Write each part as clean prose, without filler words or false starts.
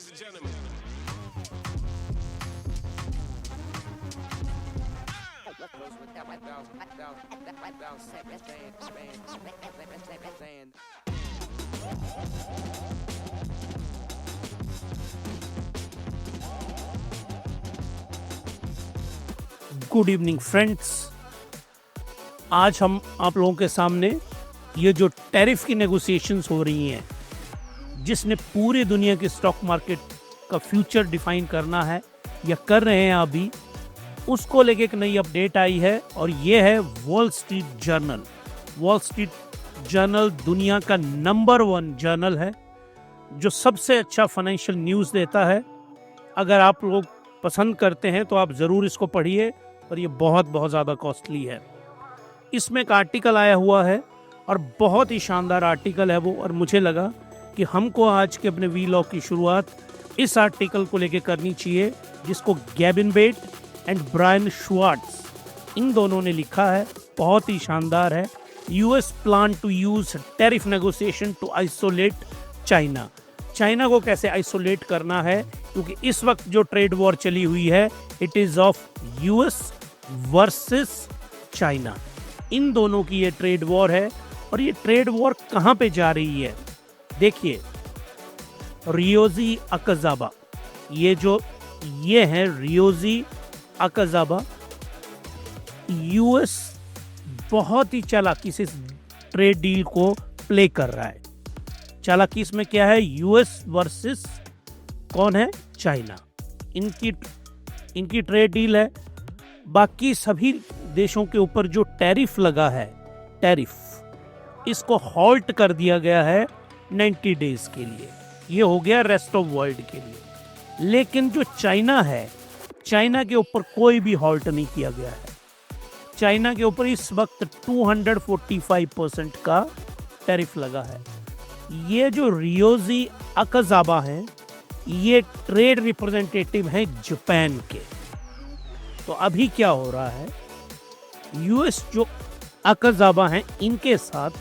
Good evening friends. आज हम आप लोगों के सामने ये जो टैरिफ की नेगोशिएशंस हो रही हैं, जिसने पूरी दुनिया के स्टॉक मार्केट का फ्यूचर डिफाइन करना है या कर रहे हैं अभी, उसको लेके एक नई अपडेट आई है और ये है wall street journal. Wall street journal दुनिया का नंबर 1 जर्नल है जो सबसे अच्छा फाइनेंशियल न्यूज़ देता है। अगर आप लोग पसंद करते हैं तो आप ज़रूर इसको पढ़िए, और ये बहुत ज़्यादा कॉस्टली है। इसमें एक आर्टिकल आया हुआ है और बहुत ही शानदार आर्टिकल है वो, और मुझे लगा कि हमको आज के अपने वीलॉग की शुरुआत इस आर्टिकल को लेके करनी चाहिए, जिसको Gavin Bade and Brian Schwartz इन दोनों ने लिखा है। बहुत ही शानदार है। US plan to use tariff negotiation to isolate China. China को कैसे आइसोलेट करना है, क्योंकि इस वक्त जो ट्रेड वॉर चली हुई है it is of US versus China. इन दोनों की ये ट्रेड वॉर है, और ये ट्रेड वॉर कहाँ पे जा रही है देखिए। रियोजी अकाजावा, ये है रियोजी अकाजावा। यूएस बहुत ही चालाकी से ट्रेड डील को प्ले कर रहा है। चालाकी इसमें क्या है, यूएस वर्सेस कौन है, चाइना। इनकी ट्रेड डील है। बाकी सभी देशों के ऊपर जो टैरिफ लगा है, इसको हॉल्ट कर दिया गया है 90 डेज के लिए। ये हो गया रेस्ट ऑफ वर्ल्ड के लिए। लेकिन जो चाइना है, चाइना के ऊपर कोई भी हॉल्ट नहीं किया गया है। चाइना के ऊपर इस वक्त 245% का टैरिफ लगा है। ये जो रियोजी अकाजावा हैं, ये ट्रेड रिप्रेजेंटेटिव हैं जापान के। तो अभी क्या हो रहा है, यूएस जो अकाजावा हैं, इनके साथ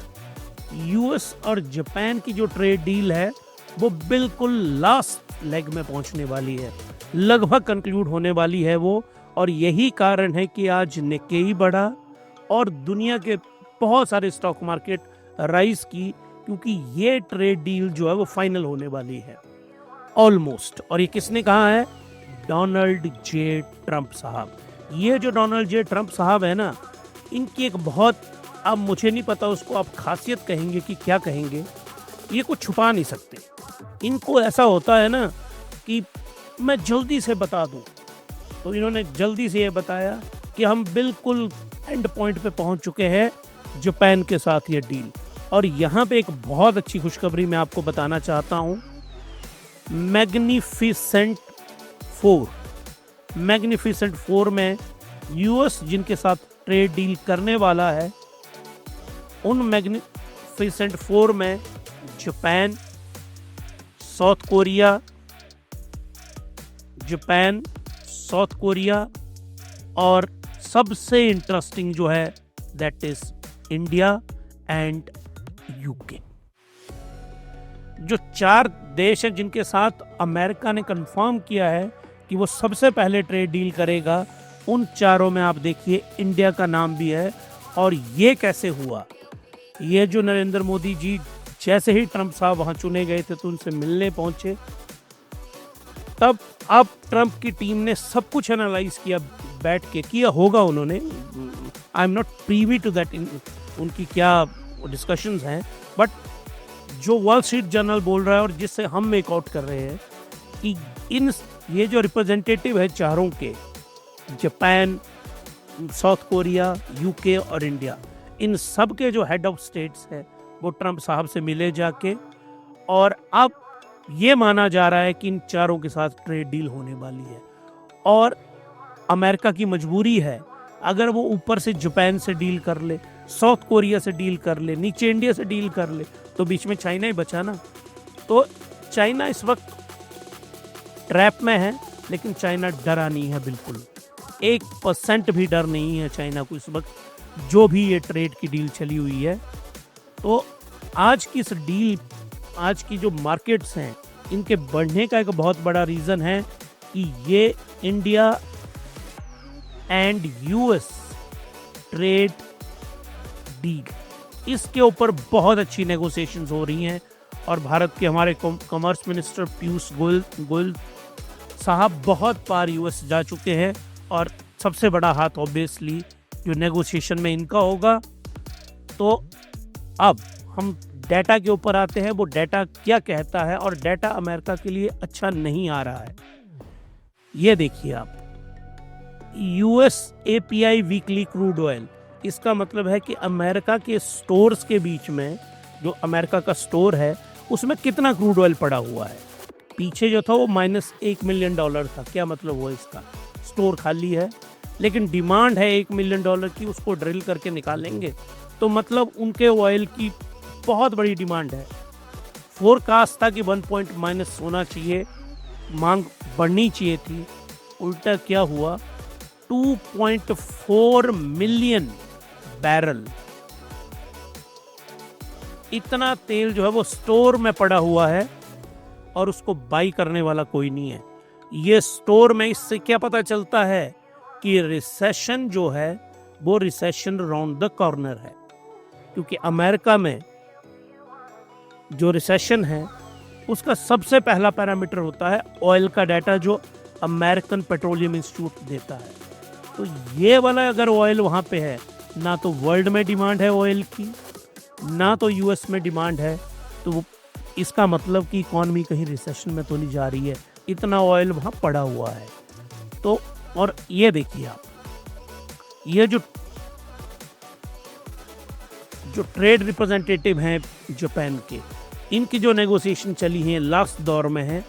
यूएस और जापान की जो ट्रेड डील है वो बिल्कुल लास्ट लेग में पहुंचने वाली है, लगभग कंक्लूड होने वाली है वो। और यही कारण है कि आज निक्केई बढ़ा और दुनिया के बहुत सारे स्टॉक मार्केट राइज की, क्योंकि ये ट्रेड डील जो है वो फाइनल होने वाली है ऑलमोस्ट। और ये किसने कहा है, डोनाल्ड जे ट्रंप साहब। ये जो डोनाल्ड जे ट्रंप साहब है ना, इनकी एक बहुत, अब मुझे नहीं पता उसको आप खासियत कहेंगे कि क्या कहेंगे, ये कुछ छुपा नहीं सकते। इनको ऐसा होता है ना कि मैं जल्दी से बता दूं, तो इन्होंने जल्दी से ये बताया कि हम बिल्कुल एंड पॉइंट पे पहुंच चुके हैं जापान के साथ ये डील। और यहाँ पे एक बहुत अच्छी खुशखबरी मैं आपको बताना चाहता हूँ। मैग्निफिसेंट 4 में यूएस जिनके साथ ट्रेड डील करने वाला है, उन मैग्निफिसेंट 4 में जापान, साउथ कोरिया और सबसे इंटरेस्टिंग जो है that is India and UK. जो 4 देश हैं जिनके साथ अमेरिका ने कंफर्म किया है कि वो सबसे पहले ट्रेड डील करेगा, उन चारों में आप देखिए इंडिया का नाम भी है। और ये कैसे हुआ, ये जो नरेंद्र मोदी जी जैसे ही ट्रंप साहब वहाँ चुने गए थे तो उनसे मिलने पहुंचे, तब अब ट्रंप की टीम ने सब कुछ एनालाइज किया, बैठ के किया होगा उन्होंने। I am not privy to that, उनकी क्या डिस्कशंस हैं, बट जो वॉल स्ट्रीट जर्नल बोल रहा है और जिससे हम मेक आउट कर रहे हैं कि ये जो रिप्रेजेंटेटिव है चारों के, जापान, साउथ कोरिया, यूके और इंडिया, इन सब के जो हेड ऑफ स्टेट्स हैं वो ट्रंप साहब से मिले जाके, और अब ये माना जा रहा है कि इन चारों के साथ ट्रेड डील होने वाली है। और अमेरिका की मजबूरी है, अगर वो ऊपर से जापान से डील कर ले, साउथ कोरिया से डील कर ले, नीचे इंडिया से डील कर ले, तो बीच में चाइना ही बचा ना। तो चाइना इस वक्त ट्रैप में है, लेकिन चाइना डरा नहीं है, बिल्कुल 1% भी डर नहीं है चाइना को इस वक्त, जो भी ये ट्रेड की डील चली हुई है। तो आज की इस डील, आज की जो मार्केट्स हैं इनके बढ़ने का एक बहुत बड़ा रीज़न है कि ये India and US trade deal, इसके ऊपर बहुत अच्छी नेगोशिएशंस हो रही हैं। और भारत के हमारे कॉमर्स मिनिस्टर पीयूष गोयल साहब बहुत बार यूएस जा चुके हैं, और सबसे बड़ा हाथ ऑब्वियसली जो नेगोशिएशन में इनका होगा। तो अब हम डाटा के ऊपर आते हैं, वो डाटा क्या कहता है, और डाटा अमेरिका के लिए अच्छा नहीं आ रहा है। ये देखिए आप, US API weekly crude oil, इसका मतलब है कि अमेरिका के स्टोर्स के बीच में, जो अमेरिका का स्टोर है उसमें कितना क्रूड ऑयल पड़ा हुआ है। पीछे जो था वो -$1 मिलियन था। क्या मतलब हुआ इसका? स्टोर खाली है लेकिन डिमांड है $1 मिलियन की, उसको ड्रिल करके निकालेंगे तो मतलब उनके ऑयल की बहुत बड़ी डिमांड है। फोरकास्ट था कि 1 होना चाहिए, मांग बढ़नी चाहिए थी, उल्टा क्या हुआ, 2.4 मिलियन बैरल इतना तेल जो है वो स्टोर में पड़ा हुआ है और उसको बाई करने वाला कोई नहीं है। ये स्टोर में, इससे क्या पता चलता है कि रिसेशन जो है वो रिसेशन राउंड द कॉर्नर है, क्योंकि अमेरिका में जो रिसेशन है उसका सबसे पहला पैरामीटर होता है ऑयल का डाटा, जो अमेरिकन पेट्रोलियम इंस्टीट्यूट देता है। तो ये वाला अगर ऑयल वहाँ पे है, ना तो वर्ल्ड में डिमांड है ऑयल की, ना तो यूएस में डिमांड है, तो इसका मतलब कि इकॉनमी कहीं रिसेशन में तो नहीं जा रही है, इतना ऑयल वहाँ पड़ा हुआ है। तो और ये देखिए आप, ये जो ट्रेड रिप्रेजेंटेटिव हैं जापान के, इनकी जो नेगोशिएशन चली है लास्ट दौर में है,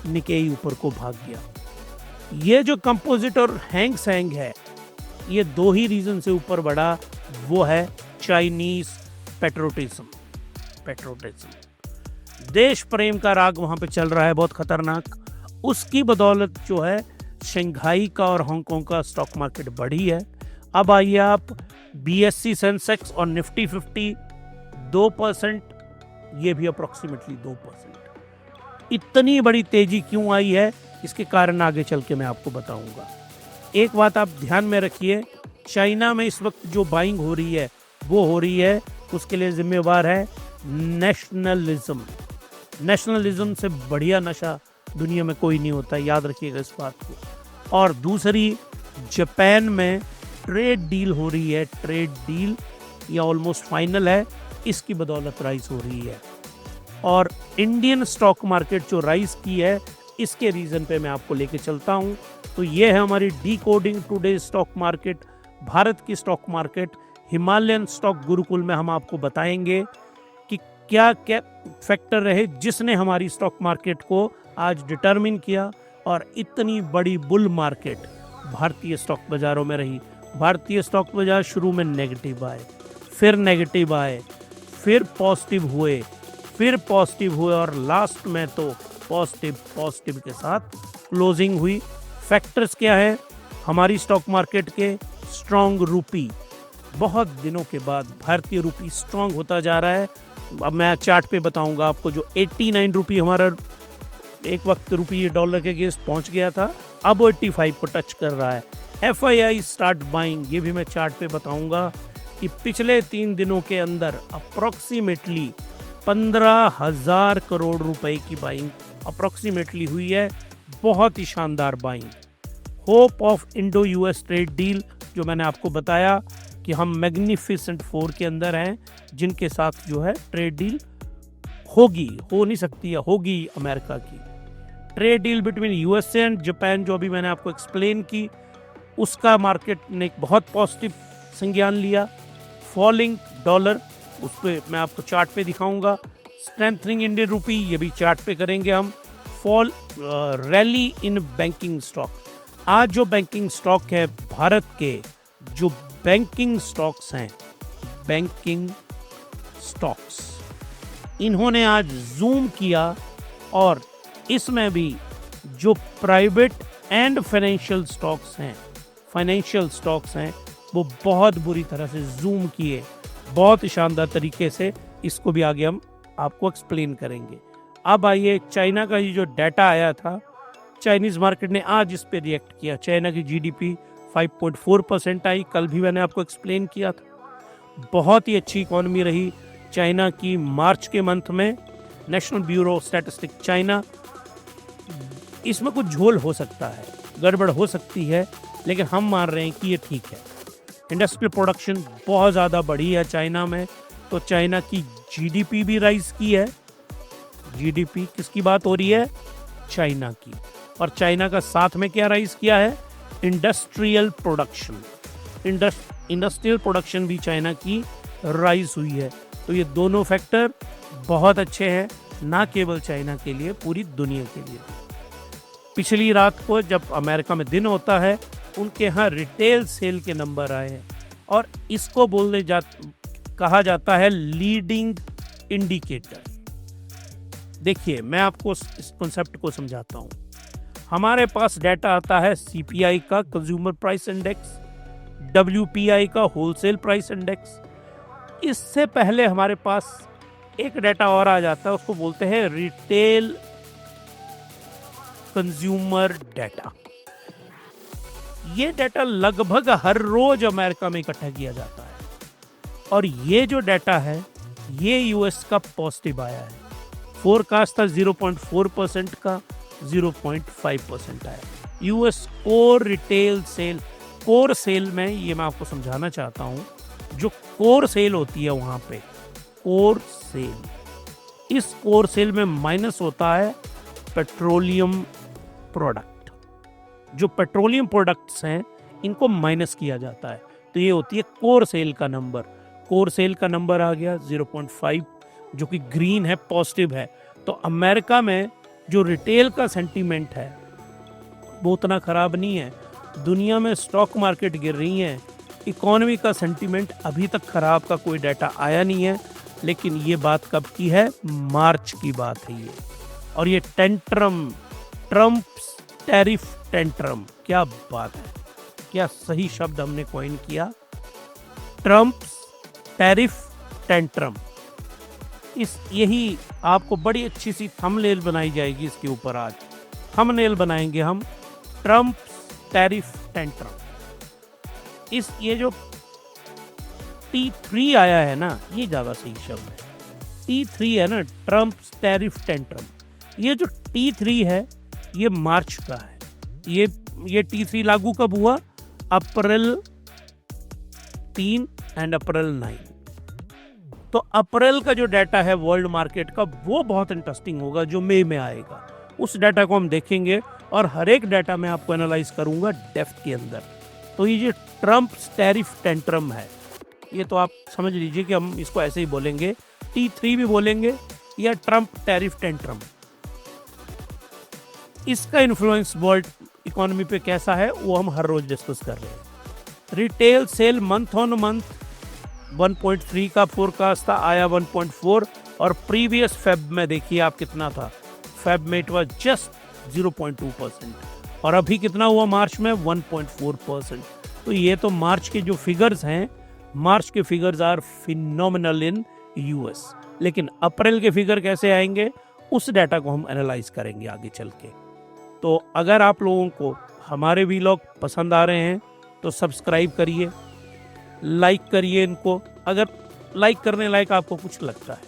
निकेई ऊपर को भाग गया। ये जो कंपोजिट और हैंग सेंग है, ये दो ही रीजन से ऊपर बढ़ा, वो है चाइनीज पेट्रोटिज्म। देश प्रेम का राग वहां पे चल रहा है बहुत खतरनाक। उसकी बदौलत जो है शंघाई का और हांगकांग का स्टॉक मार्केट बढ़ी है। अब आइए आप, बीएससी सेंसेक्स और निफ्टी 50 2%, ये भी अप्रोक्सीमेटली 2%। इतनी बड़ी तेजी क्यों आई है, इसके कारण आगे चल के मैं आपको बताऊंगा। एक बात आप ध्यान में रखिए, चाइना में इस वक्त जो बाइंग हो रही है वो हो रही है, उसके लिए जिम्मेवार है नेशनलिज्म। नेशनलिज्म से बढ़िया नशा दुनिया में कोई नहीं होता, याद रखिएगा इस बात को। और दूसरी, जापान में ट्रेड डील हो रही है, ट्रेड डील या ऑलमोस्ट फाइनल है, इसकी बदौलत राइज हो रही है। और इंडियन स्टॉक मार्केट जो राइज की है, इसके रीजन पे मैं आपको लेके चलता हूं। तो ये है हमारी decoding today stock market, Bharat की stock market. Himalayan stock Gurukul में हम आपको बताएंगे कि क्या क्या फैक्टर रहे जिसने हमारी स्टॉक मार्केट को आज डिटरमिन किया, और इतनी बड़ी बुल मार्केट भारतीय स्टॉक बाजारों में रही। भारतीय स्टॉक बाजार शुरू में नेगेटिव आए, फिर नेगेटिव आए, फिर पॉजिटिव हुए, फिर पॉजिटिव हुए, और लास्ट में तो पॉजिटिव के साथ क्लोजिंग हुई। फैक्टर्स क्या है हमारी स्टॉक मार्केट के? स्ट्रॉन्ग रूपी, बहुत दिनों के बाद भारतीय रूपी स्ट्रॉन्ग होता जा रहा है। अब मैं चार्ट पे बताऊंगा आपको, जो 89 रुपी हमारा एक वक्त रुपी डॉलर के अगेंस्ट पहुंच गया था, अब वो 85 को टच कर रहा है। FII स्टार्ट बाइंग, ये भी मैं चार्ट पे बताऊंगा कि पिछले 3 दिनों के अंदर अप्रोक्सीमेटली 15,000 करोड़ रुपए की बाइंग अप्रोक्सीमेटली हुई है। बहुत ही शानदार buying. Hope of Indo US trade deal, जो मैंने आपको बताया कि हम मैग्निफिसेंट 4 के अंदर हैं, जिनके साथ जो है ट्रेड डील होगी, हो नहीं सकती है, होगी अमेरिका की। Trade deal between USA and Japan, जो अभी मैंने आपको एक्सप्लेन की, उसका मार्केट ने एक बहुत पॉजिटिव संज्ञान लिया। फॉलिंग डॉलर, उस पर मैं आपको चार्ट पे दिखाऊंगा। स्ट्रेंथनिंग इंडियन रूपी, ये भी चार्ट पे करेंगे हम। Fall, rally in banking stock. आज जो बैंकिंग स्टॉक है भारत के, जो बैंकिंग स्टॉक्स हैं, बैंकिंग स्टॉक्स, इन्होंने आज जूम किया, और इसमें भी जो प्राइवेट एंड फाइनेंशियल स्टॉक्स हैं वो बहुत बुरी तरह से जूम किए, बहुत ही शानदार तरीके से। इसको भी आगे हम आपको एक्सप्लेन करेंगे। अब आइए चाइना का ये जो डाटा आया था, चाइनीज मार्केट ने आज इस पे रिएक्ट किया। चाइना की जीडीपी 5.4% आई, कल भी मैंने आपको एक्सप्लेन किया था। बहुत ही अच्छी इकोनॉमी रही चाइना की मार्च के मंथ में। नेशनल ब्यूरो स्टैटिस्टिक चाइना, इसमें कुछ झोल हो सकता है, गड़बड़ हो सकती है, लेकिन हम मान रहे हैं कि ये ठीक है। इंडस्ट्रियल प्रोडक्शन बहुत ज़्यादा बढ़ी है चाइना में, तो चाइना की जीडीपी भी राइज की है। जीडीपी किसकी बात हो रही है? चाइना की। और चाइना का साथ में क्या राइज किया है? Industrial production. इंडस्ट्रियल प्रोडक्शन भी चाइना की राइज हुई है। तो ये दोनों फैक्टर बहुत अच्छे हैं, ना केवल चाइना के लिए, पूरी दुनिया के लिए। पिछली रात को जब अमेरिका में दिन होता है, उनके यहाँ रिटेल सेल के नंबर आए हैं, और इसको कहा जाता है लीडिंग इंडिकेटर। देखिए, मैं आपको इस कॉन्सेप्ट को समझाता हूँ। हमारे पास डाटा आता है सीपीआई का, कंज्यूमर प्राइस इंडेक्स, डब्ल्यूपीआई का, होलसेल प्राइस इंडेक्स। इससे पहले हमारे पास एक डाटा और आ जाता है, उसको बोलते हैं रिटेल कंज्यूमर डाटा। ये डाटा लगभग हर रोज अमेरिका में इकट्ठा किया जाता है, और ये जो डाटा है ये यूएस का पॉजिटिव आया है। फोरकास्ट था 0.4% का, 0.5% आया। US core retail sale, core sale में ये मैं आपको समझाना चाहता हूं, जो कोर सेल होती है वहां पे, कोर सेल, इस कोर सेल में माइनस होता है पेट्रोलियम प्रोडक्ट। जो पेट्रोलियम प्रोडक्ट्स हैं इनको माइनस किया जाता है, तो ये होती है कोर सेल का नंबर। कोर सेल का नंबर आ गया 0.5, जो कि ग्रीन है, पॉजिटिव है। तो अमेरिका में जो रिटेल का सेंटीमेंट है वो उतना खराब नहीं है। दुनिया में स्टॉक मार्केट गिर रही है, इकोनॉमी का सेंटीमेंट अभी तक खराब का कोई डाटा आया नहीं है। लेकिन ये बात कब की है? मार्च की बात है ये। और ये टेंट्रम, ट्रम्प टैरिफ टेंट्रम, क्या बात है, क्या सही शब्द हमने कॉइन किया, ट्रम्प टैरिफ टेंट्रम। यही आपको बड़ी अच्छी सी थंबनेल बनाई जाएगी इसके ऊपर। आज थंबनेल बनाएंगे हम, ट्रम्प टैरिफ टेंट्रम। ये जो T3 आया है ना, ये ज्यादा सही शब्द है। T3 है ना, ट्रम्प टैरिफ टेंट्रम। ये जो T3 है ये मार्च का है। ये T3 लागू कब हुआ? अप्रैल 3 एंड अप्रैल 9। तो अप्रैल का जो डाटा है वर्ल्ड मार्केट का, वो बहुत इंटरेस्टिंग होगा, जो मई में आएगा। उस डाटा को हम देखेंगे, और हर एक डाटा मैं आपको एनालाइज करूंगा डेप्थ के अंदर। तो ये जो ट्रम्प टैरिफ टेंट्रम है, ये तो आप समझ लीजिए कि हम इसको ऐसे ही बोलेंगे, T3 भी बोलेंगे या ट्रम्प टैरिफ टेंट्रम। इसका इन्फ्लुएंस वर्ल्ड इकोनॉमी पे कैसा है वो हम हर रोज डिस्कस कर रहे हैं। Retail sale month on month 1.3 का फोरकास्ट था, आया 1.4, और प्रीवियस फेब में देखिए आप कितना था। फेब में इट वाज जस्ट 0.2%, और अभी कितना हुआ मार्च में? 1.4%। तो ये तो मार्च के जो फिगर्स हैं, मार्च के figures are phenomenal in US. लेकिन अप्रैल के फिगर कैसे आएंगे, उस डाटा को हम एनालाइज करेंगे आगे चल के। तो अगर आप लोगों को हमारे वीलॉग पसंद आ रहे हैं तो सब्सक्राइब करिए, लाइक करिए इनको, अगर लाइक करने लायक आपको कुछ लगता है।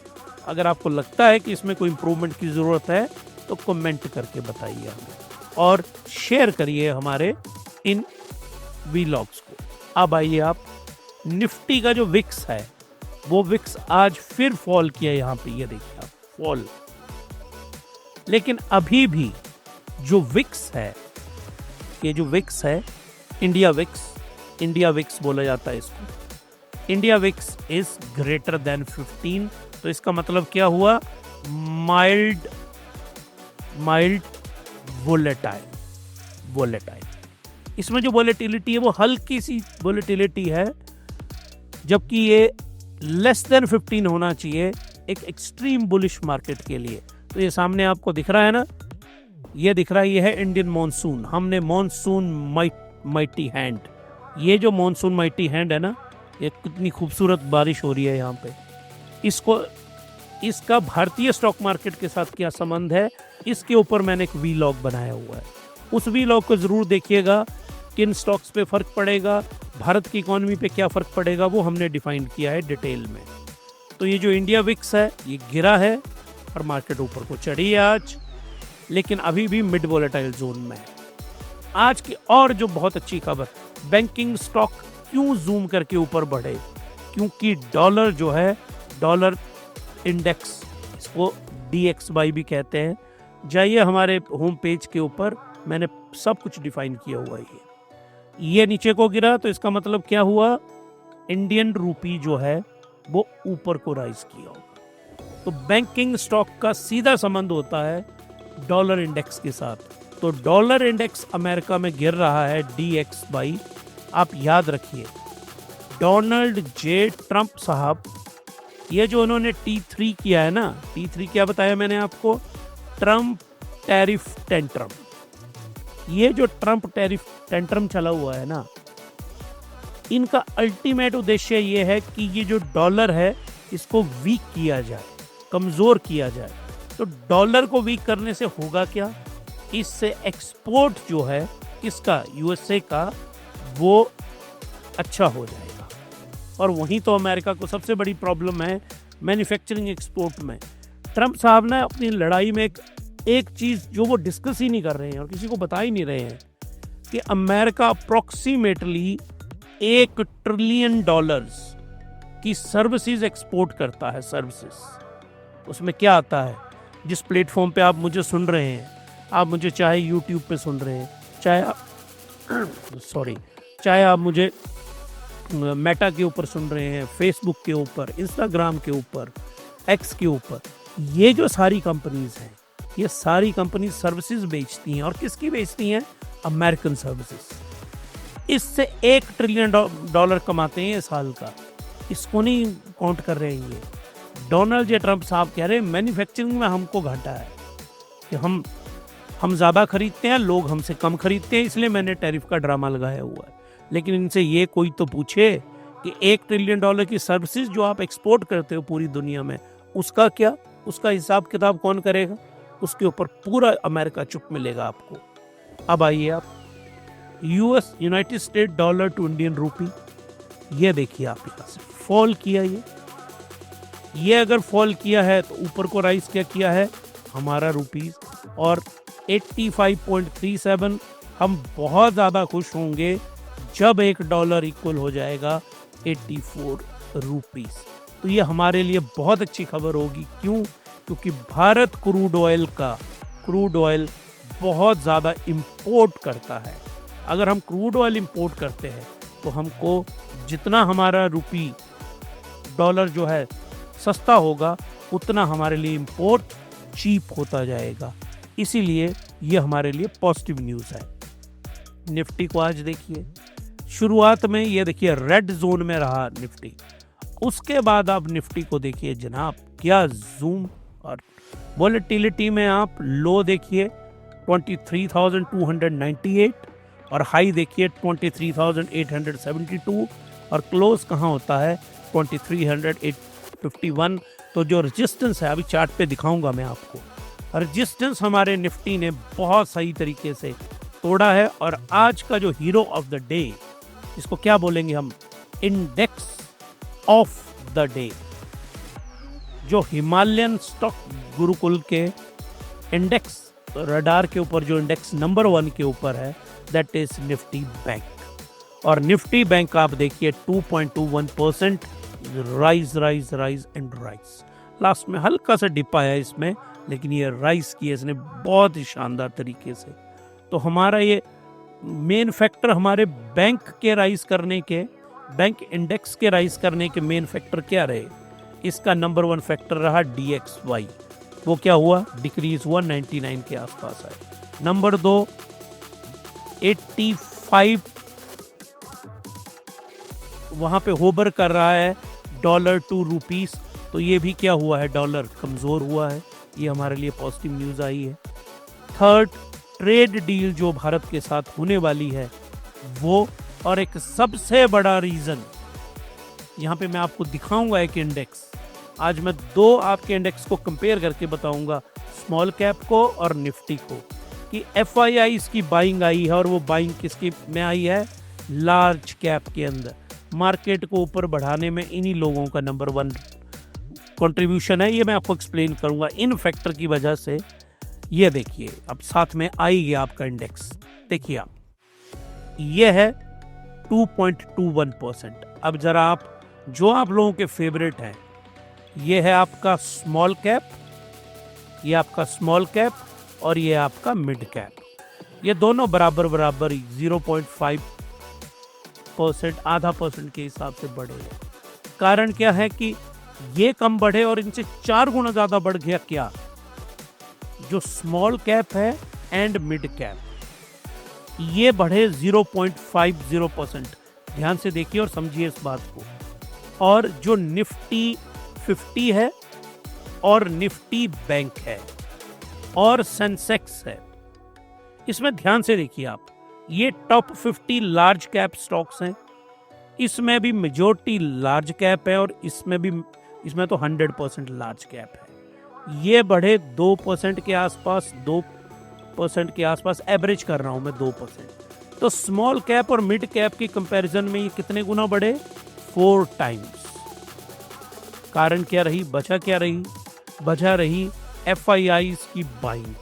अगर आपको लगता है कि इसमें कोई इम्प्रूवमेंट की ज़रूरत है तो कमेंट करके बताइए हमें, और शेयर करिए हमारे इन वीलॉग्स को। अब आइए, आप निफ्टी का जो विक्स है, वो विक्स आज फिर फॉल किया, यहाँ पे ये देखिए आप, फॉल। लेकिन अभी भी जो विक्स है, ये जो विक्स है, इंडिया विक्स बोला जाता है इसको, India VIX is greater than 15। तो इसका मतलब क्या हुआ? Mild volatile. इसमें जो वोलेटिलिटी है वो हल्की सी वोलेटिलिटी है, जबकि ये लेस देन 15 होना चाहिए एक एक्सट्रीम बुलिश मार्केट के लिए। तो ये सामने आपको दिख रहा है ना, ये दिख रहा है, ये है इंडियन मॉनसून। हमने मॉनसून माइटी हैंड, ये जो मॉनसून माइटी हैंड है ना, ये कितनी खूबसूरत बारिश हो रही है यहाँ पे, इसको इसका भारतीय स्टॉक मार्केट के साथ क्या संबंध है, इसके ऊपर मैंने एक वीलॉग बनाया हुआ है। उस वीलॉग को ज़रूर देखिएगा। किन स्टॉक्स पे फ़र्क पड़ेगा, भारत की इकोनॉमी पे क्या फ़र्क पड़ेगा, वो हमने डिफाइन किया है डिटेल में। तो ये जो इंडिया विक्स है ये गिरा है और मार्केट ऊपर को चढ़ी है आज, लेकिन अभी भी मिड वोलेटाइल जोन में है। आज की और जो बहुत अच्छी खबर, बैंकिंग स्टॉक क्यों जूम करके ऊपर बढ़े, क्योंकि डॉलर जो है, डॉलर इंडेक्स, इसको DXY भी कहते हैं। जाइए हमारे होम पेज के ऊपर, मैंने सब कुछ डिफाइन किया हुआ है। ये नीचे को गिरा तो इसका मतलब क्या हुआ, इंडियन रूपी जो है वो ऊपर को राइज किया होगा। तो बैंकिंग स्टॉक का सीधा संबंध होता है डॉलर इंडेक्स के साथ। तो डॉलर इंडेक्स अमेरिका में गिर रहा है DXY। आप याद रखिए, डोनाल्ड जे ट्रंप साहब, ये जो उन्होंने T3 किया है ना, T3 क्या बताया मैंने आपको, ट्रंप टैरिफ टेंट्रम। ये जो ट्रंप टैरिफ टेंट्रम चला हुआ है ना, इनका अल्टीमेट उद्देश्य ये है कि ये जो डॉलर है इसको वीक किया जाए, कमज़ोर किया जाए। तो डॉलर को वीक करने से होगा क्या, इससे एक्सपोर्ट जो है इसका, USA का, वो अच्छा हो जाएगा। और वहीं तो अमेरिका को सबसे बड़ी प्रॉब्लम है मैन्युफैक्चरिंग एक्सपोर्ट में। ट्रंप साहब ने अपनी लड़ाई में एक चीज़ जो वो डिस्कस ही नहीं कर रहे हैं और किसी को बता ही नहीं रहे हैं कि अमेरिका अप्रॉक्सीमेटली $1 ट्रिलियन की सर्विसेज एक्सपोर्ट करता है। सर्विसेज उसमें क्या आता है, जिस प्लेटफॉर्म पे आप मुझे सुन रहे हैं, आप मुझे चाहे यूट्यूब पे सुन रहे हैं, चाहे आप मुझे मेटा के ऊपर सुन रहे हैं, फेसबुक के ऊपर, इंस्टाग्राम के ऊपर, X के ऊपर, ये जो सारी कंपनीज हैं, ये सारी कंपनी सर्विसेज बेचती हैं। और किसकी बेचती हैं, अमेरिकन सर्विसेज। इससे $1 ट्रिलियन कमाते हैं ये साल का। इसको नहीं काउंट कर रहे हैं ये। डोनाल्ड जे ट्रंप साहब कह रहे हैं मैन्युफैक्चरिंग में हमको घाटा है कि हम ज़्यादा खरीदते हैं, लोग हमसे कम खरीदते हैं, इसलिए मैंने टैरिफ का ड्रामा लगाया हुआ है। लेकिन इनसे ये कोई तो पूछे कि $1 ट्रिलियन की सर्विसेज जो आप एक्सपोर्ट करते हो पूरी दुनिया में, उसका क्या, उसका हिसाब किताब कौन करेगा। उसके ऊपर पूरा अमेरिका चुप मिलेगा आपको। अब आइए आप United State dollar to Indian rupee, ये देखिए आप यहाँ से फॉल किया। ये अगर फॉल किया है तो ऊपर को राइज क्या किया है हमारा रुपीस, और 85.37। हम बहुत ज़्यादा खुश होंगे जब $1 इक्वल हो जाएगा 84 रुपीस। तो ये हमारे लिए बहुत अच्छी खबर होगी। क्यों? क्योंकि भारत क्रूड ऑयल बहुत ज़्यादा इंपोर्ट करता है। अगर हम क्रूड ऑयल इंपोर्ट करते हैं तो हमको जितना हमारा रुपी डॉलर जो है सस्ता होगा, उतना हमारे लिए इंपोर्ट चीप होता जाएगा। इसीलिए ये हमारे लिए पॉजिटिव न्यूज़ है। निफ्टी को आज देखिए, शुरुआत में ये देखिए रेड जोन में रहा निफ्टी, उसके बाद आप निफ्टी को देखिए जनाब, क्या जूम। और वोलेटिलिटी में आप लो देखिए 23,298 और हाई देखिए 23,872 और क्लोज कहाँ होता है 23,851। तो जो रेजिस्टेंस है, अभी चार्ट पे दिखाऊंगा मैं आपको, रेजिस्टेंस हमारे निफ्टी ने बहुत सही तरीके से तोड़ा है। और आज का जो हीरो ऑफ द डे, इसको क्या बोलेंगे हम, इंडेक्स ऑफ द डे, जो हिमालयन स्टॉक गुरुकुल के इंडेक्स रडार के ऊपर जो इंडेक्स नंबर 1 के ऊपर है, दैट इज निफ्टी बैंक। और निफ्टी बैंक आप देखिए 2.21% राइज एंड राइज। लास्ट में हल्का सा डिप आया इसमें, लेकिन ये राइज किया इसने बहुत ही शानदार तरीके से। तो हमारा ये मेन फैक्टर, हमारे बैंक के राइज करने के, बैंक इंडेक्स के राइज करने के मेन फैक्टर क्या रहे, इसका नंबर 1 फैक्टर रहा DXY। वो क्या हुआ, डिक्रीज हुआ, 99 के आसपास है। नंबर 2 85 वहाँ पे होबर कर रहा है डॉलर टू रुपीस। तो ये भी क्या हुआ है, डॉलर कमज़ोर हुआ है। ये हमारे लिए पॉजिटिव न्यूज़ आई है। थर्ड, ट्रेड डील जो भारत के साथ होने वाली है वो, और एक सबसे बड़ा रीज़न यहाँ पे मैं आपको दिखाऊंगा एक इंडेक्स, आज मैं दो आपके इंडेक्स को कंपेयर करके बताऊंगा, स्मॉल कैप को और निफ्टी को, कि FII की बाइंग आई है और वो बाइंग किसकी में आई है, लार्ज कैप के अंदर। मार्केट को ऊपर बढ़ाने में इन्हीं लोगों का नंबर 1 कंट्रीब्यूशन है। ये मैं आपको एक्सप्लेन करूंगा इन फैक्टर की वजह से। ये देखिए अब साथ में आई गया आपका इंडेक्स, देखिए आप, ये है 2.21%। अब जरा आप जो आप लोगों के फेवरेट हैं, ये है आपका स्मॉल कैप, ये आपका स्मॉल कैप और ये आपका मिड कैप। ये दोनों बराबर बराबर 0.5%, आधा % के हिसाब से बढ़े हैं। कारण क्या है कि ये कम बढ़े और इनसे 4 गुना ज्यादा बढ़ गया क्या, जो स्मॉल कैप है एंड मिड कैप, ये बढ़े 0.50%। ध्यान से देखिए और समझिए इस बात को। और जो निफ्टी 50 है और निफ्टी बैंक है और सेंसेक्स है, इसमें ध्यान से देखिए आप, ये टॉप 50 लार्ज कैप स्टॉक्स हैं। इसमें भी मेजॉरिटी लार्ज कैप है और इसमें तो 100% लार्ज कैप है। ये बढ़े 2% के आसपास, 2% के आसपास, एवरेज कर रहा हूं मैं 2%। तो स्मॉल कैप और मिड कैप की कंपैरिजन में ये कितने गुना बढ़े, 4 टाइम्स। कारण क्या रही, वजह रही FIIs की बाइंग।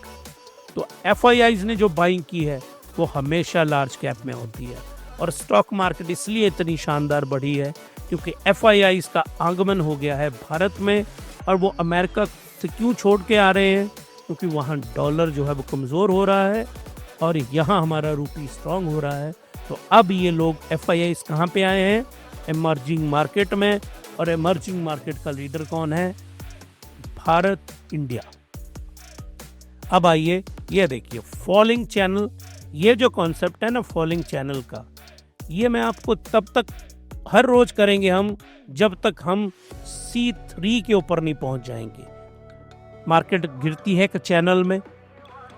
तो FIIs ने जो बाइंग की है वो हमेशा लार्ज कैप में होती है, और स्टॉक मार्केट इसलिए इतनी शानदार बढ़ी है क्योंकि FIIs का आगमन हो गया है भारत में। और वो अमेरिका से क्यों छोड़ के आ रहे हैं, क्योंकि वहाँ डॉलर जो है वो कमज़ोर हो रहा है और यहाँ हमारा रूपी स्ट्रांग हो रहा है। तो अब ये लोग FIIs कहाँ पे आए हैं, इमर्जिंग मार्केट में। और इमर्जिंग मार्केट का लीडर कौन है, भारत, इंडिया। अब आइए ये देखिए फॉलिंग चैनल, ये जो कॉन्सेप्ट है ना फॉलिंग चैनल का, ये मैं आपको तब तक हर रोज करेंगे हम जब तक हम C3 के ऊपर नहीं पहुंच जाएंगे। मार्केट गिरती है एक चैनल में,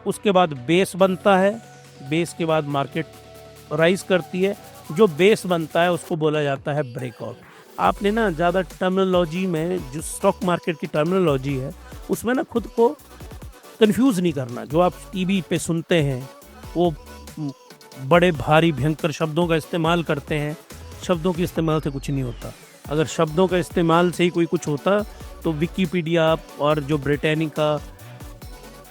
उसके बाद बेस बनता है, बेस के बाद मार्केट राइज करती है। जो बेस बनता है उसको बोला जाता है ब्रेकआउट। आपने ना ज़्यादा टर्मिनोलॉजी में, जो स्टॉक मार्केट की टर्मिनोलॉजी है उसमें ना खुद को कंफ्यूज नहीं करना। जो आप टीवी पे सुनते हैं वो बड़े भारी भयंकर शब्दों का इस्तेमाल करते हैं, शब्दों के इस्तेमाल से कुछ नहीं होता। अगर शब्दों का इस्तेमाल से ही कोई कुछ होता तो विकिपीडिया और जो ब्रिटानिका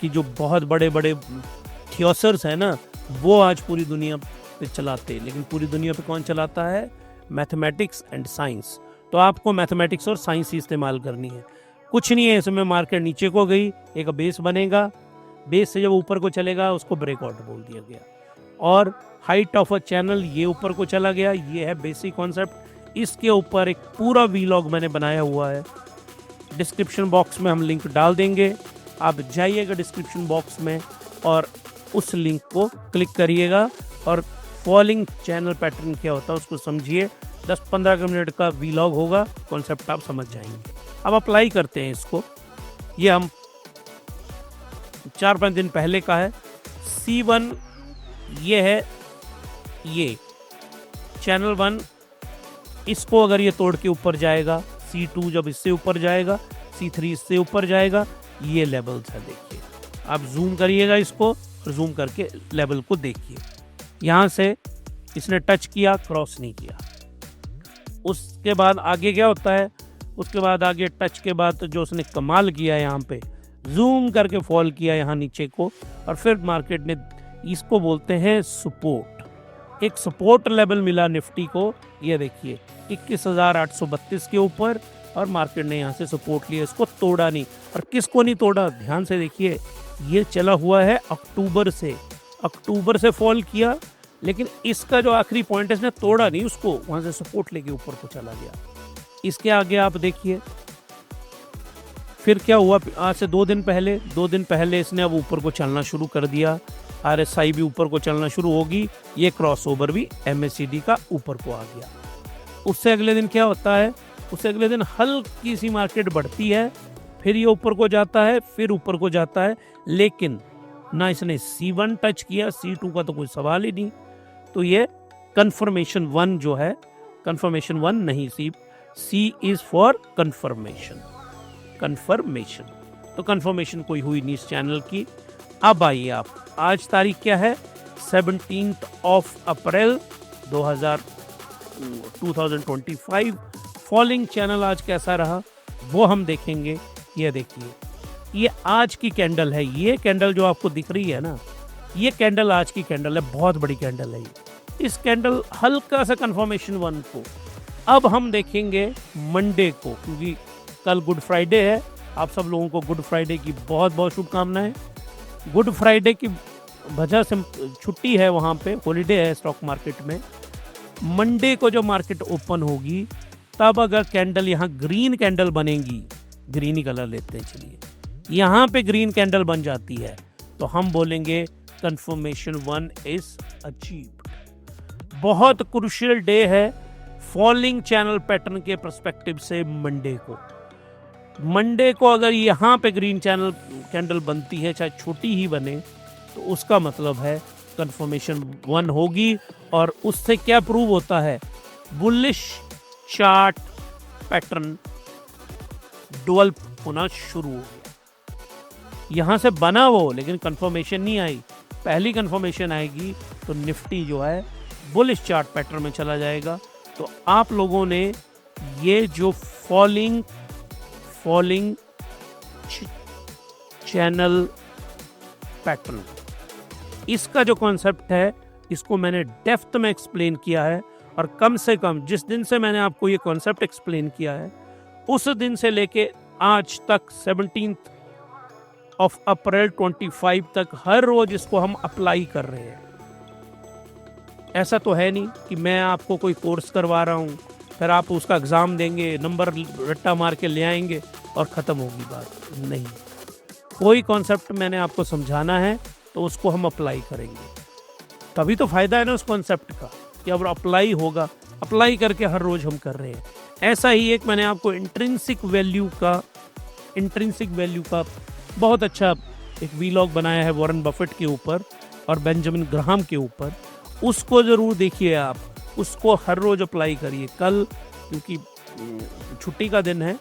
की जो बहुत बड़े बड़े थियोसर्स हैं ना, वो आज पूरी दुनिया पे चलाते। लेकिन पूरी दुनिया पे कौन चलाता है, मैथमेटिक्स एंड साइंस। तो आपको मैथमेटिक्स और साइंस ही इस्तेमाल करनी है, कुछ नहीं है इसमें। मार्केट नीचे को गई, एक बेस बनेगा, बेस से जब ऊपर को चलेगा उसको ब्रेकआउट बोल दिया गया। और हाइट ऑफ अ चैनल, ये ऊपर को चला गया, ये है बेसिक कॉन्सेप्ट। इसके ऊपर एक पूरा वीलॉग मैंने बनाया हुआ है, डिस्क्रिप्शन बॉक्स में हम लिंक डाल देंगे। आप जाइएगा डिस्क्रिप्शन बॉक्स में और उस लिंक को क्लिक करिएगा और फॉलिंग चैनल पैटर्न क्या होता है उसको समझिए। 10-15 मिनट का वीलॉग होगा, कॉन्सेप्ट आप समझ जाएंगे। अब अप्लाई करते हैं इसको। ये हम 4-5 दिन पहले का है। C1 ये है, ये चैनल 1, इसको अगर ये तोड़ के ऊपर जाएगा, C2 जब इससे ऊपर जाएगा, C3 इससे ऊपर जाएगा, ये लेवल्स है। देखिए आप जूम करिएगा इसको, जूम करके लेवल को देखिए। यहाँ से इसने टच किया, क्रॉस नहीं किया। उसके बाद आगे क्या होता है, उसके बाद आगे टच के बाद जो उसने कमाल किया है, यहाँ पे जूम करके फॉल किया यहाँ नीचे को, और फिर मार्केट ने, इसको बोलते हैं सपोर्ट। एक सपोर्ट लेवल मिला निफ्टी को, ये देखिए 21,832 के ऊपर, और मार्केट ने यहाँ से सपोर्ट लिया, इसको तोड़ा नहीं। और किसको नहीं तोड़ा, ध्यान से देखिए, ये चला हुआ है अक्टूबर से फॉल किया, लेकिन इसका जो आखिरी पॉइंट है इसने तोड़ा नहीं उसको, वहां से सपोर्ट लेके ऊपर को चला गया। इसके आगे आप देखिए फिर क्या हुआ, आज से 2 दिन पहले इसने अब ऊपर को चलना शुरू कर दिया। RSI भी ऊपर को चलना शुरू होगी, ये क्रॉसओवर भी MACD का ऊपर को आ गया। उससे अगले दिन क्या होता है, उससे अगले दिन हल्की सी मार्केट बढ़ती है, फिर ये ऊपर को जाता है, फिर ऊपर को जाता है, लेकिन ना इसने C1 टच किया, C2 का तो कोई सवाल ही नहीं। तो ये कंफर्मेशन 1 जो है, कंफर्मेशन 1 नहीं, C is for confirmation. Confirmation. तो कंफर्मेशन कोई हुई नहीं इस चैनल की। अब आइए आप, आज तारीख क्या है, 17 अप्रैल 2025। फॉलिंग चैनल आज कैसा रहा वो हम देखेंगे। ये देखिए, ये आज की कैंडल है। ये कैंडल जो आपको दिख रही है ना, ये कैंडल आज की कैंडल है, बहुत बड़ी कैंडल है ये। इस कैंडल हल्का सा कंफर्मेशन 1 को। अब हम देखेंगे मंडे को, क्योंकि कल गुड फ्राइडे है। आप सब लोगों को गुड फ्राइडे की बहुत बहुत शुभकामनाएं। गुड फ्राइडे की वजह से छुट्टी है, वहाँ पे हॉलीडे है स्टॉक मार्केट में। मंडे को जो मार्केट ओपन होगी, तब अगर कैंडल यहाँ ग्रीन कैंडल बनेगी, ग्रीन ही कलर लेते हैं चलिए, यहाँ पे ग्रीन कैंडल बन जाती है, तो हम बोलेंगे कंफर्मेशन 1 इज अचीव्ड। बहुत क्रूशियल डे है फॉलिंग चैनल पैटर्न के पर्सपेक्टिव से। मंडे को अगर यहाँ पे ग्रीन चैनल कैंडल बनती है, चाहे छोटी ही बने, तो उसका मतलब है कंफर्मेशन 1 होगी। और उससे क्या प्रूव होता है, बुलिश चार्ट पैटर्न डेवलप होना शुरू हो गया। यहाँ से बना वो, लेकिन कंफर्मेशन नहीं आई। पहली कंफर्मेशन आएगी तो निफ्टी जो है बुलिश चार्ट पैटर्न में चला जाएगा। तो आप लोगों ने ये जो फॉलिंग चैनल पैटर्न, इसका जो कॉन्सेप्ट है, इसको मैंने डेप्थ में एक्सप्लेन किया है। और कम से कम जिस दिन से मैंने आपको ये कॉन्सेप्ट एक्सप्लेन किया है, उस दिन से लेके आज तक 17 अप्रैल 25 तक हर रोज इसको हम अप्लाई कर रहे हैं। ऐसा तो है नहीं कि मैं आपको कोई कोर्स करवा रहा हूँ, फिर आप उसका एग्ज़ाम देंगे, नंबर रट्टा मार के ले आएंगे और ख़त्म होगी बात। नहीं, कोई कॉन्सेप्ट मैंने आपको समझाना है तो उसको हम अप्लाई करेंगे, तभी तो फ़ायदा है ना उस कॉन्सेप्ट का, कि अब अप्लाई होगा। अप्लाई करके हर रोज़ हम कर रहे हैं। ऐसा ही एक मैंने आपको इंट्रिंसिक वैल्यू का बहुत अच्छा एक वीलॉग बनाया है वॉरेन बफेट के ऊपर और बेंजामिन ग्राहम के ऊपर। उसको ज़रूर देखिए आप, उसको हर रोज़ अप्लाई करिए। कल क्योंकि छुट्टी का दिन है,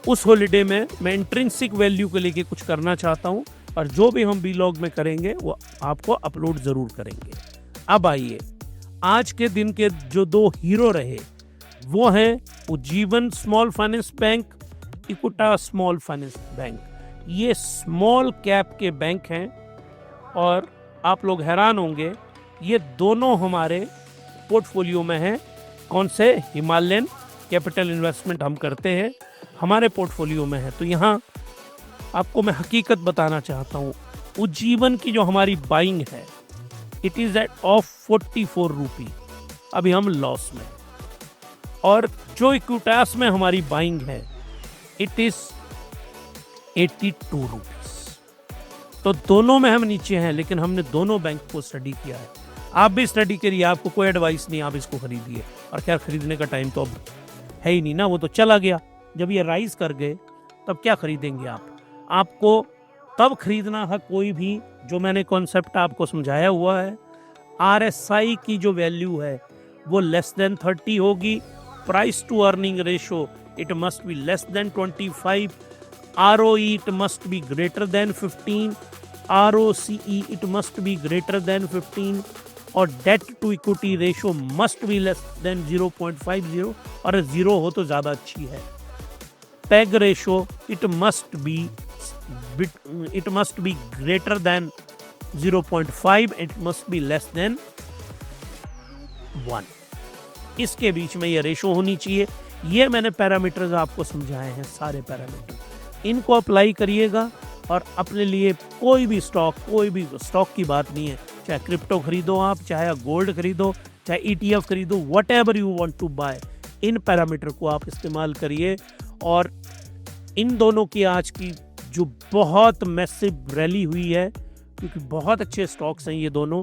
उस हॉलिडे में मैं इंट्रिंसिक वैल्यू को लेके कुछ करना चाहता हूँ, और जो भी हम वीलॉग में करेंगे वो आपको अपलोड ज़रूर करेंगे। अब आइए, आज के दिन के जो 2 हीरो रहे वो हैं Ujjivan small finance bank, Equitas small finance bank. ये स्मॉल कैप के बैंक हैं और आप लोग हैरान होंगे, ये दोनों हमारे पोर्टफोलियो में हैं। कौन से? हिमालयन कैपिटल इन्वेस्टमेंट हम करते हैं, हमारे पोर्टफोलियो में है। तो यहाँ आपको मैं हकीकत बताना चाहता हूँ, उज्जीवन की जो हमारी बाइंग है, इट इज़ एट ऑफ 44 रुपी, अभी हम लॉस में। और जो इक्विटास में हमारी बाइंग है, इट इज़ 82 रुपीज़। तो दोनों में हम नीचे हैं, लेकिन हमने दोनों बैंक को स्टडी किया है। आप भी स्टडी करिए, आपको कोई एडवाइस नहीं, आप इसको खरीदिए। और खैर खरीदने का टाइम तो अब है ही नहीं ना, वो तो चला गया। जब ये राइज कर गए तब क्या खरीदेंगे आप? आपको तब खरीदना है कोई भी जो मैंने कॉन्सेप्ट आपको समझाया हुआ है। RSI की जो वैल्यू है वो लेस देन 30 होगी। Price to earning ratio it must be less than 25। ROE it must be greater than 15। ROCE it must be greater than 15। और debt to equity ratio must be less than 0.50, और 0 हो तो ज़्यादा अच्छी है। PEG ratio it must be greater than 0.5, it must be less than 1। इसके बीच में ये रेशो होनी चाहिए। ये मैंने पैरामीटर्स आपको समझाए हैं, सारे पैरामीटर, इनको अप्लाई करिएगा और अपने लिए कोई भी स्टॉक की बात नहीं है, चाहे क्रिप्टो खरीदो आप, चाहे गोल्ड खरीदो, चाहे ETF खरीदो, whatever you want to buy, इन पैरामीटर को आप इस्तेमाल करिए। और इन दोनों की आज की जो बहुत मैसिव रैली हुई है, क्योंकि बहुत अच्छे स्टॉक्स हैं ये दोनों,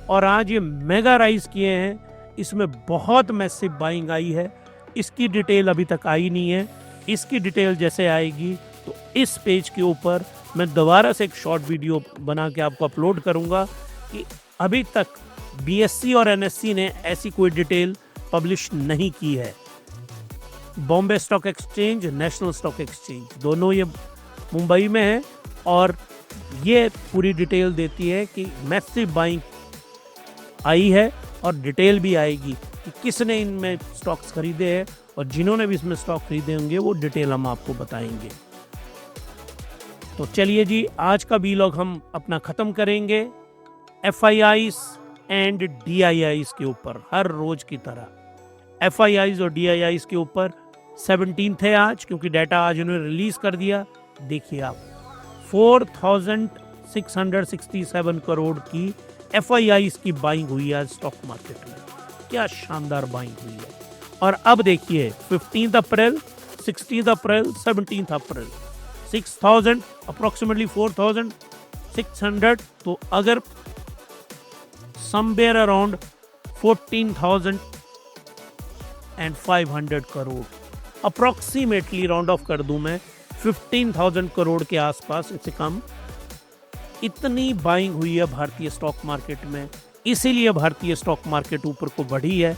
और आज ये मेगा राइज किए हैं, इसमें बहुत मैसिव बाइंग आई है। इसकी डिटेल अभी तक आई नहीं है, इसकी डिटेल जैसे आएगी तो इस पेज के ऊपर मैं दोबारा से एक शॉर्ट वीडियो बना के आपको अपलोड करूंगा कि अभी तक BSE और NSE ने ऐसी कोई डिटेल पब्लिश नहीं की है। Bombay stock exchange, national stock exchange, दोनों ये मुंबई में है। और ये पूरी डिटेल देती है कि मैसिव बाइंग आई है और डिटेल भी आएगी कि किसने इनमें स्टॉक्स खरीदे हैं, और जिन्होंने भी इसमें स्टॉक खरीदे होंगे वो डिटेल हम आपको बताएंगे। तो चलिए जी, आज का वीलॉग हम अपना ख़त्म करेंगे FIIs एंड DIIs के ऊपर, हर रोज की तरह FIIs और DIIs के ऊपर। 17 है आज, क्योंकि डाटा आज उन्होंने रिलीज कर दिया। देखिए आप 4667 करोड़ की FIIs की बाइंग हुई है स्टॉक मार्केट में। क्या शानदार बाइंग हुई है। और अब देखिए 15 अप्रैल, 16 अप्रैल, 17 अप्रैल, 6000 अप्रोक्सीमेटली 4600, तो अगर somewhere around 14,500 crore, approximately round of कर दूं मैं 15,000 करोड़ के आसपास, इससे कम, इतनी बाइंग हुई है भारतीय स्टॉक मार्केट में। इसीलिए भारतीय स्टॉक मार्केट ऊपर को बढ़ी है।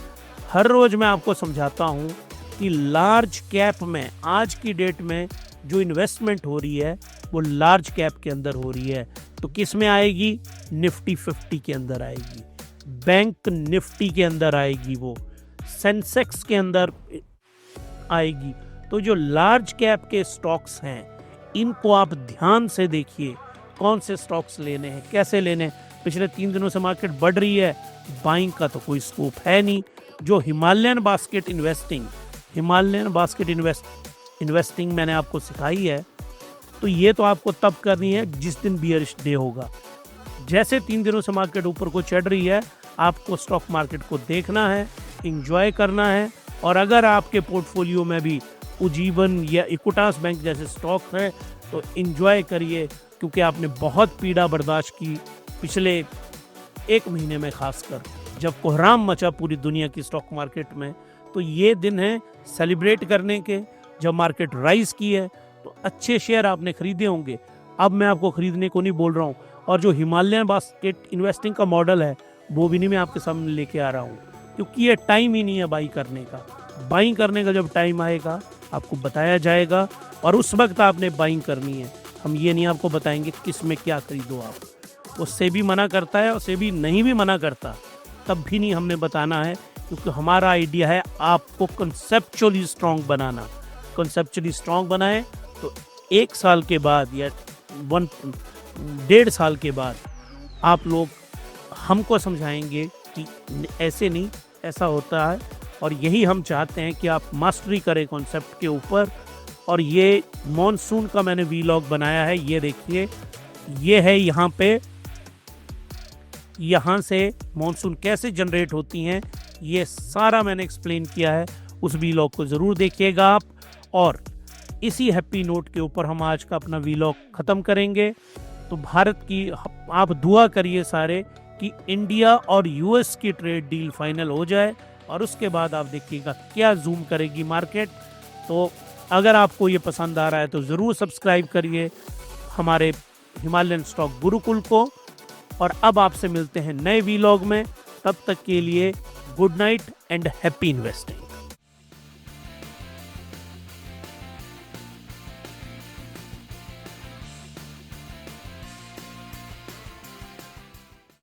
हर रोज मैं आपको समझाता हूं कि लार्ज कैप में आज की डेट में जो इन्वेस्टमेंट हो रही है वो लार्ज कैप के अंदर हो रही है। तो किस में आएगी? निफ्टी 50 के अंदर आएगी, बैंक निफ्टी के अंदर आएगी, वो सेंसेक्स के अंदर आएगी। तो जो लार्ज कैप के स्टॉक्स हैं इनको आप ध्यान से देखिए, कौन से स्टॉक्स लेने हैं, कैसे लेने हैं। पिछले 3 दिनों से मार्केट बढ़ रही है, बाइंग का तो कोई स्कोप है नहीं। जो हिमालयन बास्केट इन्वेस्टिंग मैंने आपको सिखाई है, तो ये तो आपको तब करनी है जिस दिन बियरिश डे होगा। जैसे 3 दिनों से मार्केट ऊपर को चढ़ रही है, आपको स्टॉक मार्केट को देखना है, एंजॉय करना है। और अगर आपके पोर्टफोलियो में भी उज्जीवन या इक्विटास बैंक जैसे स्टॉक हैं तो एंजॉय करिए, क्योंकि आपने बहुत पीड़ा बर्दाश्त की पिछले 1 महीने में, खासकर जब कोहराम मचा पूरी दुनिया की स्टॉक मार्केट में। तो ये दिन है सेलिब्रेट करने के। जब मार्केट राइज की है तो अच्छे शेयर आपने खरीदे होंगे, अब मैं आपको खरीदने को नहीं बोल रहा हूँ। और जो हिमालयन बास्केट इन्वेस्टिंग का मॉडल है वो भी नहीं मैं आपके सामने लेके आ रहा हूँ, क्योंकि ये टाइम ही नहीं है बाई करने का। बाइंग करने का जब टाइम आएगा आपको बताया जाएगा, और उस वक्त आपने बाइंग करनी है। हम ये नहीं आपको बताएंगे किस में क्या खरीदो आप। वो सेबी मना करता है और सेबी नहीं भी मना करता तब भी नहीं हमने बताना है, क्योंकि हमारा आइडिया है आपको कंसेप्चुअली स्ट्रांग बनाना। कंसेप्चुअली स्ट्रांग बनाए तो 1 साल के बाद या 1.5 साल के बाद आप लोग हमको समझाएंगे कि ऐसे नहीं, ऐसा होता है। और यही हम चाहते हैं कि आप मास्टरी करें कॉन्सेप्ट के ऊपर। और ये मॉनसून का मैंने वीलॉग बनाया है, ये देखिए, ये है यहाँ पे, यहाँ से मॉनसून कैसे जनरेट होती हैं, ये सारा मैंने एक्सप्लेन किया है। उस वीलॉग को ज़रूर देखिएगा आप। और इसी हैप्पी नोट के ऊपर हम आज का अपना वीलॉग ख़त्म करेंगे। तो भारत की आप दुआ करिए सारे कि इंडिया और US की ट्रेड डील फाइनल हो जाए, और उसके बाद आप देखिएगा क्या जूम करेगी मार्केट। तो अगर आपको ये पसंद आ रहा है तो ज़रूर सब्सक्राइब करिए हमारे हिमालयन स्टॉक गुरुकुल को। और अब आपसे मिलते हैं नए वीलॉग में, तब तक के लिए good night and happy investing.